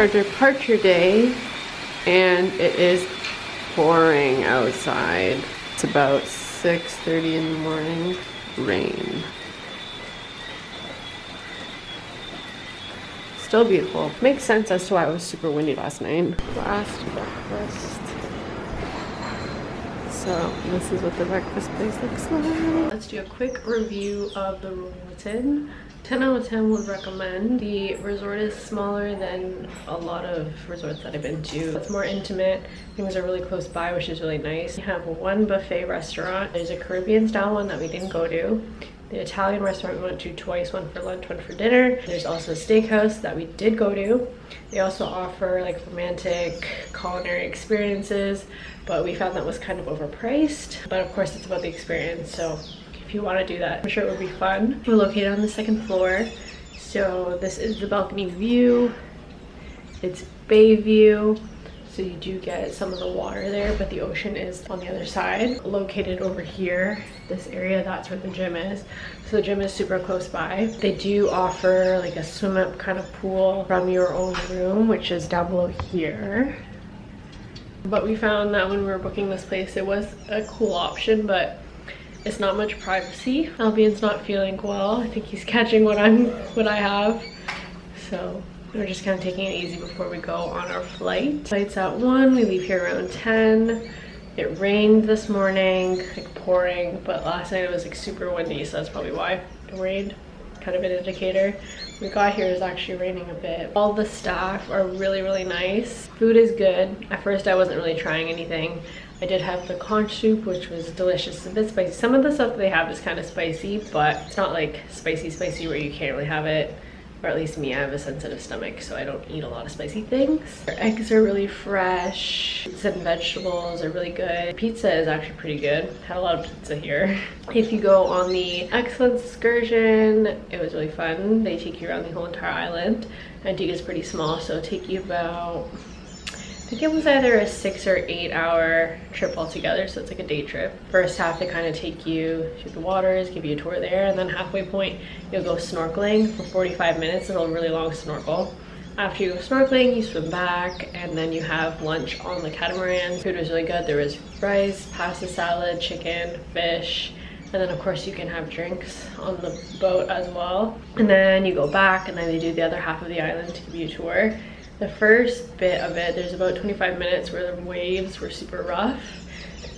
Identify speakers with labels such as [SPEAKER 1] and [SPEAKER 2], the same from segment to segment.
[SPEAKER 1] our departure day, and it is pouring outside. It's about 6:30 in the morning. Rain. Still beautiful. Makes sense as to why it was super windy last night. Last breakfast. So this is what the breakfast place looks like. Let's do a quick review of the Royalton. 10 out of 10 would recommend. The resort is smaller than a lot of resorts that I've been to. It's more intimate. Things are really close by, which is really nice. We have one buffet restaurant. There's a Caribbean style one that we didn't go to. The Italian restaurant we went to twice, one for lunch, one for dinner. There's also a steakhouse that we did go to. They also offer like romantic culinary experiences, but we found that was kind of overpriced. But of course it's about the experience, so if you want to do that, I'm sure it would be fun. We're located on the 2nd floor. So this is the balcony view. It's bay view. So you do get some of the water there, but the ocean is on the other side. Located over here, this area, that's where the gym is. So the gym is super close by. They do offer like a swim up kind of pool from your own room, which is down below here. But we found that when we were booking this place, it was a cool option, but it's not much privacy. Albion's not feeling well. I think he's catching what I have. So we're just kind of taking it easy before we go on our flight. Flight's at 1, we leave here around 10. It rained this morning, like pouring, but last night it was like super windy, so that's probably why it rained. Kind of an indicator. We got here, it's actually raining a bit. All the staff are really, really nice. Food is good. At first I wasn't really trying anything. I did have the conch soup, which was delicious, a bit spicy. Some of the stuff they have is kind of spicy, but it's not like spicy where you can't really have it. Or at least me, I have a sensitive stomach, so I don't eat a lot of spicy things. Our eggs are really fresh. Fruits and vegetables are really good. Pizza is actually pretty good. Had a lot of pizza here. If you go on the Excellence excursion, it was really fun. They take you around the whole entire island. Antigua is pretty small, so it'll take you about, I think it was either a 6 or 8 hour trip altogether, so it's like a day trip. First half, they kind of take you through the waters, give you a tour there, and then halfway point, you'll go snorkeling for 45 minutes. It's a really long snorkel. After you go snorkeling, you swim back, and then you have lunch on the catamaran. Food was really good. There was rice, pasta salad, chicken, fish, and then of course you can have drinks on the boat as well. And then you go back, and then they do the other half of the island to give you a tour. The first bit of it, there's about 25 minutes where the waves were super rough.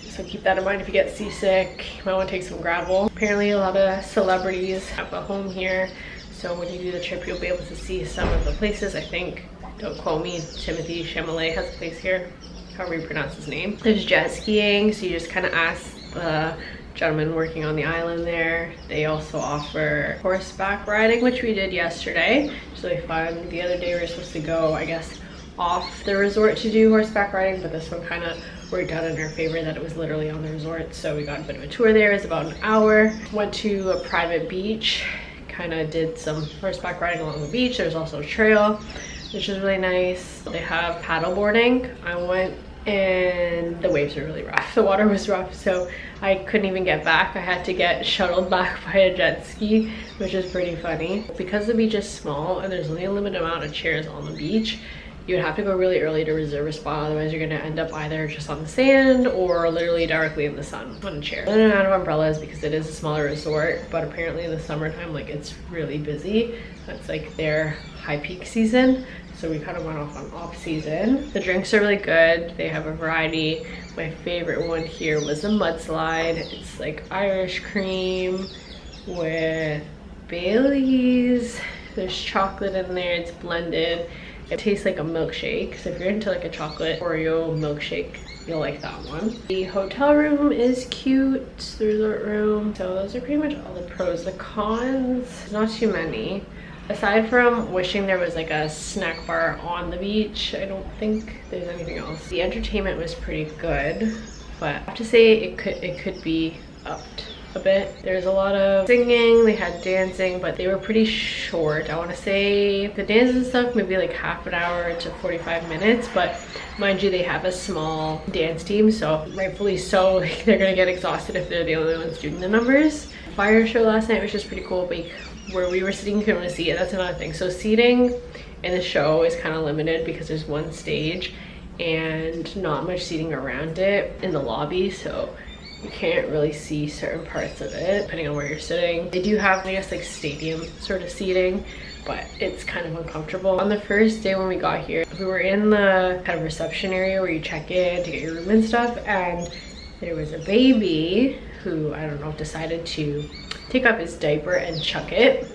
[SPEAKER 1] So keep that in mind if you get seasick. You might want to take some gravel. Apparently a lot of celebrities have a home here. So when you do the trip, you'll be able to see some of the places. I think, don't quote me, Timothy Chalamet has a place here. However you pronounce his name. There's jet skiing, so you just kind of ask the gentlemen working on the island there. They also offer horseback riding, which we did yesterday. It's really fun. The other day we were supposed to go, I guess, off the resort to do horseback riding, but this one kind of worked out in our favor that it was literally on the resort. So we got a bit of a tour there. It's about an hour. Went to a private beach, kind of did some horseback riding along the beach. There's also a trail, which is really nice. They have paddle boarding. I went and the waves were really rough. The water was rough, so I couldn't even get back. I had to get shuttled back by a jet ski, which is pretty funny. Because the beach is small and there's only a limited amount of chairs on the beach, you would have to go really early to reserve a spot. Otherwise you're gonna end up either just on the sand or literally directly in the sun on a chair. They're out of umbrellas because it is a smaller resort, but apparently in the summertime, like, it's really busy. That's like their high peak season. So we kind of went off on off season. The drinks are really good. They have a variety. My favorite one here was a mudslide. It's like Irish cream with Baileys. There's chocolate in there, it's blended. It tastes like a milkshake. So if you're into like a chocolate Oreo milkshake, you'll like that one. The hotel room is cute, it's the resort room. So those are pretty much all the pros. The cons, not too many. Aside from wishing there was like a snack bar on the beach, I don't think there's anything else. The entertainment was pretty good, but I have to say it could be upped a bit. There's a lot of singing, they had dancing, but they were pretty short. I want to say the dances and stuff maybe like half an hour to 45 minutes, but mind you, they have a small dance team, so rightfully so, like, they're gonna get exhausted if they're the only ones doing the numbers. Fire show last night was just pretty cool, but where we were sitting, you couldn't really see it. That's another thing. So seating and the show is kind of limited because there's one stage and not much seating around it in the lobby, so you can't really see certain parts of it depending on where you're sitting. They do have, I guess, like stadium sort of seating, but it's kind of uncomfortable. On the first day when we got here, we were in the kind of reception area where you check in to get your room and stuff, and there was a baby who, I don't know, decided to take off his diaper and chuck it,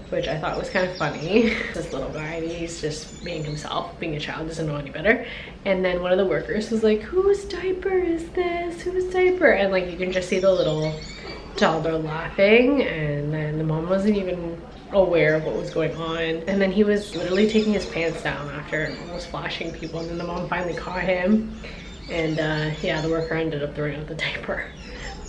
[SPEAKER 1] which I thought was kind of funny. This little guy, he's just being himself, being a child, doesn't know any better. And then one of the workers was like, whose diaper is this? Whose diaper? And like, you can just see the little toddler laughing, and then the mom wasn't even aware of what was going on. And then he was literally taking his pants down after and almost flashing people, and then the mom finally caught him. And yeah, the worker ended up throwing out the diaper.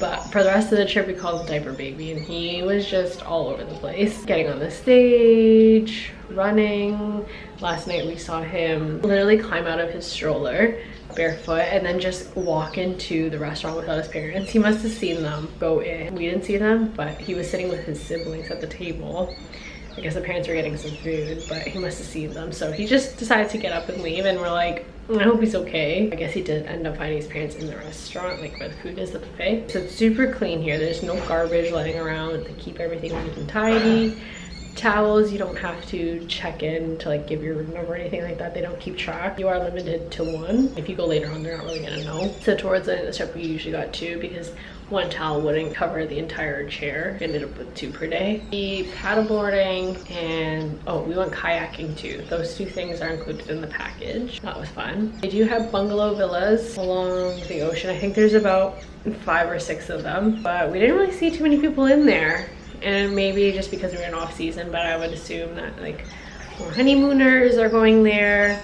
[SPEAKER 1] But for the rest of the trip, we called him Diaper Baby, and he was just all over the place. Getting on the stage, running. Last night we saw him literally climb out of his stroller barefoot and then just walk into the restaurant without his parents. He must have seen them go in. We didn't see them, but he was sitting with his siblings at the table. I guess the parents were getting some food, but he must have seen them. So he just decided to get up and leave, and we're like, I hope he's okay. I guess he did end up finding his parents in the restaurant, like where the food is, the buffet. So it's super clean here. There's no garbage lying around. They keep everything neat and tidy. Towels, you don't have to check in to like give your room number or anything like that. They don't keep track. You are limited to one. If you go later on, they're not really gonna know. So towards the end of the trip, we usually got 2 because one towel wouldn't cover the entire chair. We ended up with 2 per day. The paddleboarding and, oh, we went kayaking too. Those 2 things are included in the package. That was fun. They do have bungalow villas along the ocean. I think there's about 5 or 6 of them, but we didn't really see too many people in there. And maybe just because we're in off season, but I would assume that like more honeymooners are going there,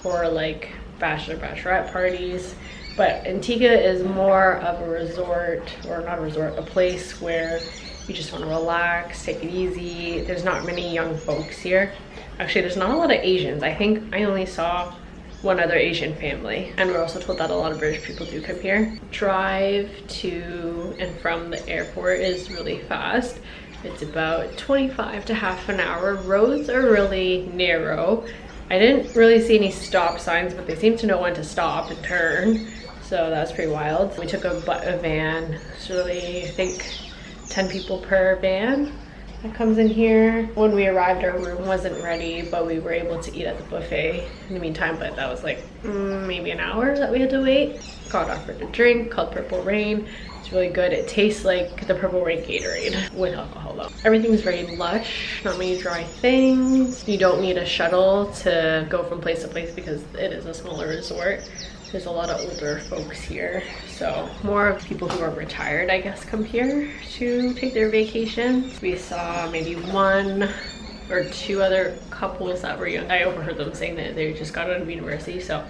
[SPEAKER 1] or like bachelorette parties. But Antigua is more of a resort, or not a resort, a place where you just want to relax, take it easy. There's not many young folks here. Actually, there's not a lot of Asians. I think I only saw one other Asian family, and we're also told that a lot of British people do come here. Drive to and from the airport is really fast. It's about 25 to half an hour. Roads are really narrow. I didn't really see any stop signs, but they seem to know when to stop and turn, so that was pretty wild. We took a van. It's really, I think, 10 people per van that comes in here. When we arrived, our room wasn't ready, but we were able to eat at the buffet in the meantime, but that was like maybe an hour that we had to wait. Got offered a drink called Purple Rain. It's really good. It tastes like the Purple Rain Gatorade with alcohol though. Everything's very lush, not many dry things. You don't need a shuttle to go from place to place because it is a smaller resort. There's a lot of older folks here, so more of people who are retired, I guess, come here to take their vacations. We saw maybe 1 or 2 other couples that were young. I overheard them saying that they just got out of university, so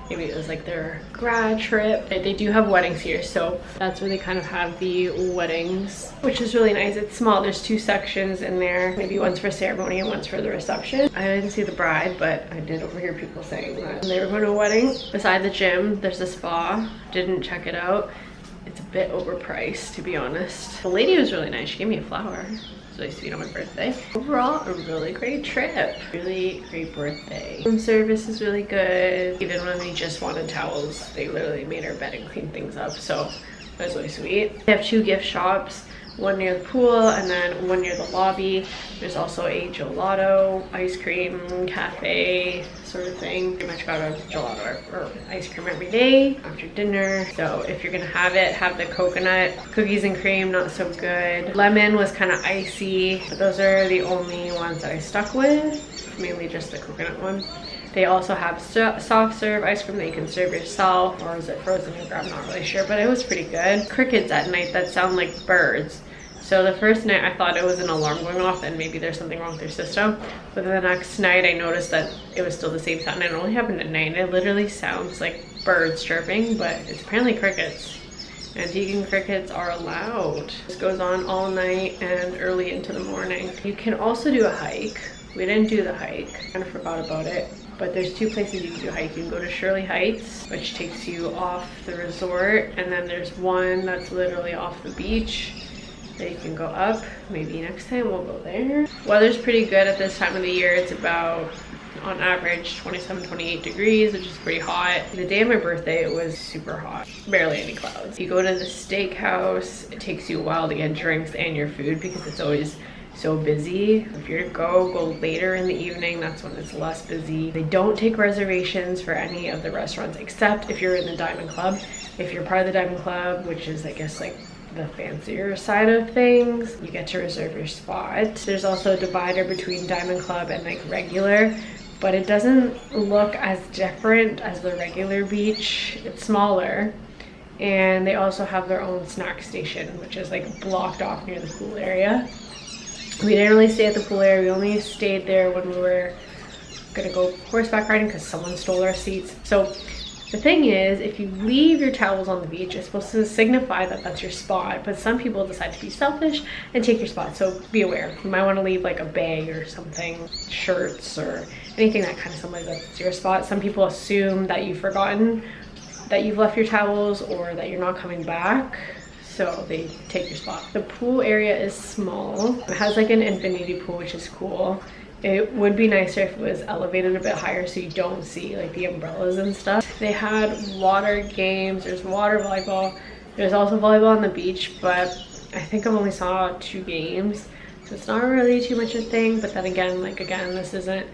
[SPEAKER 1] maybe it was like their grad trip. They do have weddings here, so that's where they kind of have the weddings, which is really nice. It's small. There's 2 sections in there. Maybe one's for ceremony and one's for the reception. I didn't see the bride, but I did overhear people saying that they were going to a wedding. Beside the gym, there's a spa. Didn't check it out. It's a bit overpriced, to be honest. The lady was really nice. She gave me a flower. It's really sweet on my birthday. Overall, a really great trip. Really great birthday. Room service is really good. Even when we just wanted towels, they literally made our bed and cleaned things up. So that was really sweet. They have 2 gift shops. One near the pool and then one near the lobby. There's also a gelato, ice cream, cafe sort of thing. Pretty much got a gelato or ice cream every day after dinner. So if you're gonna have it, have the coconut. Cookies and cream, not so good. Lemon was kind of icy, but those are the only ones that I stuck with. Mainly just the coconut one. They also have soft serve ice cream that you can serve yourself, or is it frozen yogurt? I'm not really sure, but it was pretty good. Crickets at night that sound like birds. So the first night I thought it was an alarm going off and maybe there's something wrong with their system. But the next night I noticed that it was still the same sound, and it only happened at night. It literally sounds like birds chirping, but it's apparently crickets. Antiguan crickets are allowed. This goes on all night and early into the morning. You can also do a hike. We didn't do the hike. I kind of forgot about it. But there's 2 places you can do a hike. You can go to Shirley Heights, which takes you off the resort. And then there's one that's literally off the beach that you can go up. Maybe next time we'll go there. Weather's pretty good at this time of the year. It's about on average 27, 28 degrees, which is pretty hot. The day of my birthday, it was super hot, barely any clouds. You go to the steakhouse, it takes you a while to get drinks and your food because it's always so busy. If you're to go later in the evening, that's when it's less busy. They don't take reservations for any of the restaurants except if you're in the Diamond Club. If you're part of the Diamond Club, which is I guess like the fancier side of things, you get to reserve your spot. There's also a divider between Diamond Club and like regular, but it doesn't look as different as the regular beach. It's smaller, and they also have their own snack station, which is like blocked off near the pool area. We didn't really stay at the pool area. We only stayed there when we were gonna go horseback riding because someone stole our seats. So the thing is, if you leave your towels on the beach, it's supposed to signify that that's your spot, but some people decide to be selfish and take your spot, so be aware. You might want to leave like a bag or something, shirts or anything that kind of symbolizes that it's your spot. Some people assume that you've forgotten that you've left your towels or that you're not coming back, so they take your spot. The pool area is small. It has like an infinity pool, which is cool. It would be nicer if it was elevated a bit higher so you don't see like the umbrellas and stuff. They had water games, there's water volleyball. There's also volleyball on the beach, but I think I've only saw 2 games. So it's not really too much a thing, but then again, this isn't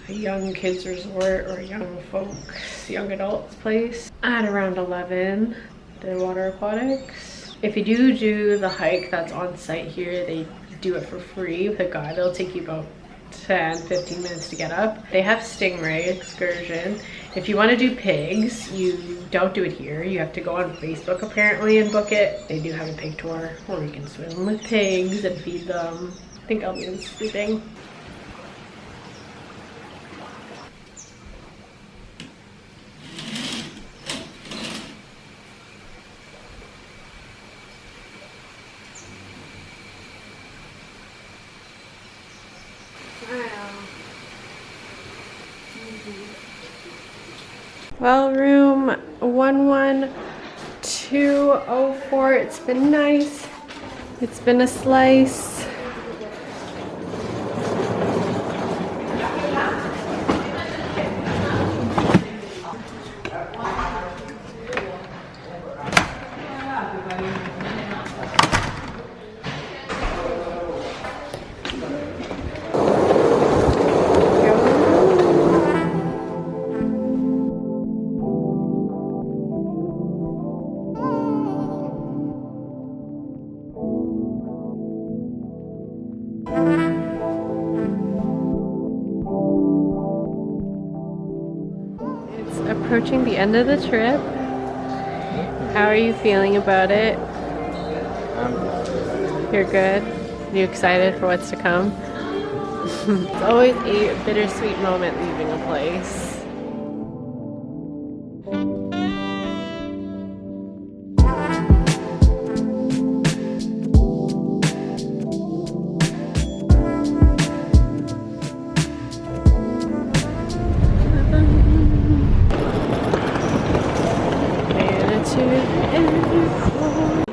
[SPEAKER 1] a young kids resort or young folks, young adults place. At around 11, the water aquatics. If you do the hike that's on site here, they do it for free with a guide. They'll take you about 10-15 minutes to get up. They have stingray excursion. If you want to do pigs, you don't do it here. You have to go on Facebook apparently and book it. They do have a pig tour where you can swim with pigs and feed them. I think Elvin's sleeping. Well, room 11204. It's been nice. It's been a slice. Approaching the end of the trip. How are you feeling about it? You're good? You excited for what's to come? It's always a bittersweet moment leaving a place. To the airport.